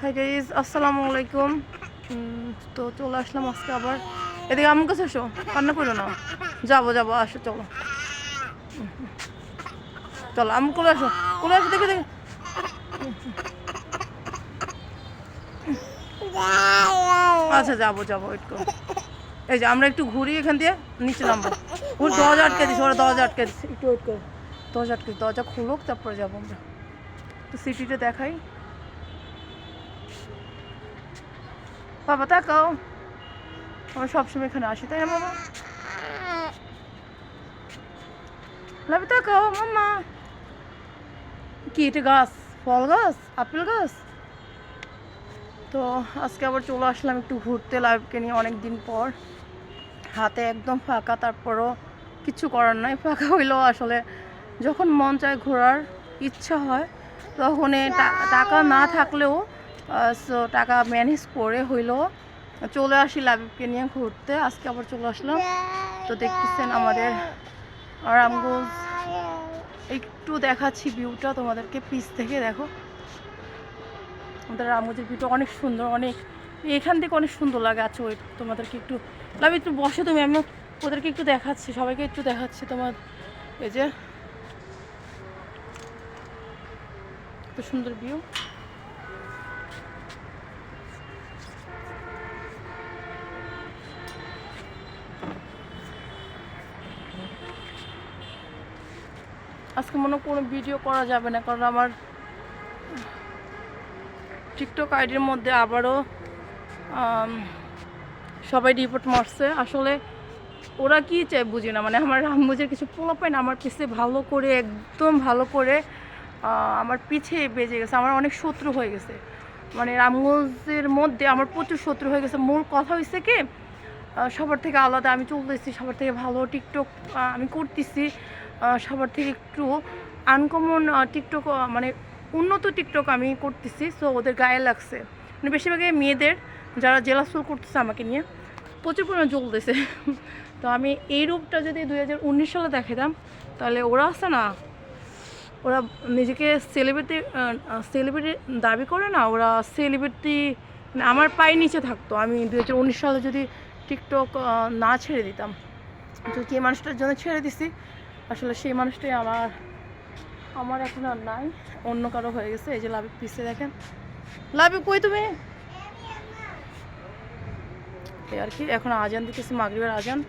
Hi guys, আসসালামু আলাইকুম। তো চলে আসলাম আজকে আবার এদিকে। আমার কাছে আসো, কান্না করো না। যাবো যাবো, আসো চলো চলো, আমি কোলে আসো, কোলে আসো, দেখে দেখে। আচ্ছা যাবো যাবো, ওয়েট করো। এই যে আমরা একটু ঘুরি এখান দিয়ে, নিচে নামবো। ওর দরজা আটকে দিস, ওরা দরজা আটকে দিস, একটু ওয়েট করো। দরজা আটকে, দরজা খুলুক তারপরে যাবো আমরা। তো সিটিটা দেখাই। বাবা তাকাও, আমরা সবসময় এখানে আসি তাই না বাবা? লাভি তাকাও মাম্মা। কি এটা গাছ? ফল গাছ? আপেল গাছ? তো আজকে আবার চলে আসলাম একটু ঘুরতে লাইভকে নিয়ে অনেক দিন পর। হাতে একদম ফাঁকা, তারপরও কিছু করার নাই। ফাঁকা হইলেও আসলে যখন মন চায় ঘোরার ইচ্ছা হয় তখন টাকা না থাকলেও টাকা ম্যানেজ করে হইলেও চলে আসি লাইভকে নিয়ে ঘুরতে। আজকে আবার চলে আসলাম। তো দেখতেছেন আমাদের রামগঞ্জ, একটু দেখাচ্ছি ভিউটা তোমাদেরকে পিছ থেকে। দেখো আমাদের রামগঞ্জের ভিউটা অনেক সুন্দর, অনেক এখান থেকে অনেক সুন্দর লাগে। আচ্ছা ওই তোমাদেরকে একটু লাভ, একটু বসে তুমি, আমি ওদেরকে একটু দেখাচ্ছি, সবাইকে একটু দেখাচ্ছি তোমার। এই যে এত সুন্দর ভিউ। আজকে মনে কোনো ভিডিও করা যাবে না, কারণ আমার টিকটক আইডির মধ্যে আবারও সবাই রিপোর্ট মারছে। আসলে ওরা কি চায় বুঝি না, মানে আমার রামগঞ্জের কিছু পোলাপাইন আমার পিছে ভালো করে, একদম ভালো করে আমার পিছে বেজে গেছে। আমার অনেক শত্রু হয়ে গেছে, মানে রামগঞ্জের মধ্যে আমার প্রচুর শত্রু হয়ে গেছে। মূল কথা হয়েছে কি, সবার থেকে আলাদা আমি চলতেছি, সবার থেকে ভালো টিকটক আমি করতেছি, সবার থেকে একটু আনকমন টিকটক, মানে উন্নত টিকটক আমি করতেছি। সো ওদের গায়ে লাগছে, মানে বেশিরভাগই মেয়েদের যারা জেলাসুল করতেছে আমাকে নিয়ে প্রচুর পরিমাণে জ্বলতেছে। তো আমি এই রূপটা যদি 2019 সালে দেখাতাম তাহলে ওরা আছে না, ওরা নিজেকে সেলিব্রিটি দাবি করে না, ওরা সেলিব্রিটি মানে আমার পায়ের নিচে থাকতো। আমি 2019 সালে যদি টিকটক না ছেড়ে দিতাম, তো যে মানুষটার জন্য ছেড়ে দিছি আসলে সেই মানুষটাই আমার এখন আর নাই, অন্য কারো হয়ে গেছে। এই যে লাভি পিছিয়ে দেখেন। লাভি কই তুমি? আর কি, এখন আজান দিতেছি, মাগরিবের আজান।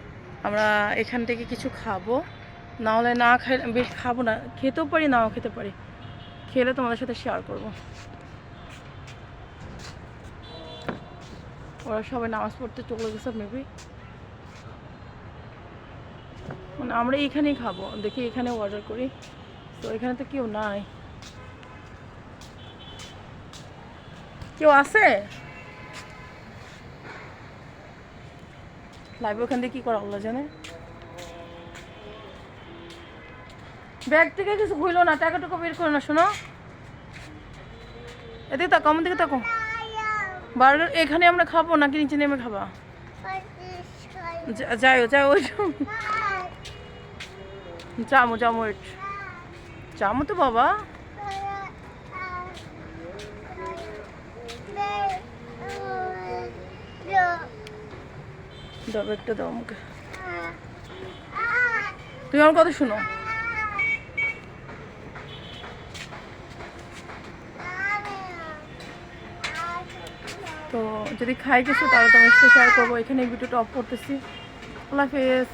আমরা এখান থেকে কিছু খাবো, না হলে না খাই, বেশি খাবো না, খেতেও পারি নাও খেতে পারি, খেলে তোমাদের সাথে শেয়ার করব। ওরা সবাই নামাজ পড়তে চলে গেছে মেবি, মানে আমরা এইখানেই খাবো। দেখি এখানে অর্ডার করি। তো এখানে তো কেউ নাই, কেউ আছে লাইভ? ওখান থেকে কী করা আল্লাহ জানে। ব্যাগ থেকে কিছু ভুলো না, টাকা টুকু বের করে না। শোনো এদিকে তাকো, আমার দিকে তাকো। বার্গার এখানে আমরা খাবো নাকি নিচে নেমে খাবা? যাই ওই জামো জামো তো বাবা। দাও একটা, দাও আমাকে। তুমি আমার কথা শুনো। তো যদি খাই কিছু তাহলে তোমার সাথে শেয়ার করবো। এখানে ভিডিওটা অফ করতেছি। আল্লাহ হাফেজ।